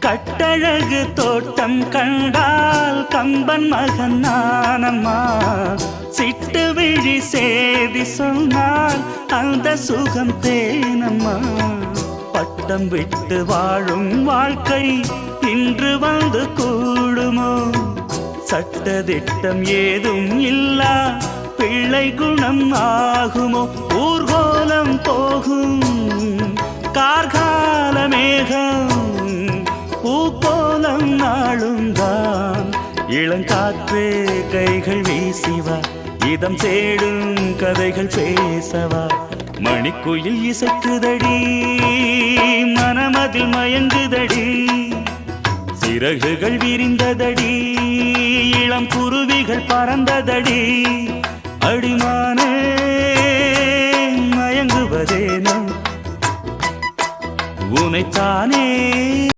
கட்டழகு தோட்டம் கண்டால் கம்பன் மகன் நானம்மா. சிட்டு விழி சேதி சொன்னால் அந்த சுகம் தேனம்மா. பட்டம் விட்டு வாழும் வாழ்க்கை இன்று வந்து கூடுமோ? சட்டதிட்டம் ஏதும் இல்லா பிள்ளை குணம் ஆகுமோ? ஊர்கோலம் போகும் கார்கால மேகம் பூக்கோலம் நாளும் தான். இளங்காற்றே கைகள் வீசிவா, இதம் தேடும் கதைகள் பேசவா. மணிக்குயில் இசைக்குதடி, மனமதில் மயங்குதடி. சிறகுகள் விரிந்ததடி, இளம் குருவிகள் பறந்ததடி. அடிமானே மயங்குவதேனோ உனைத்தானே.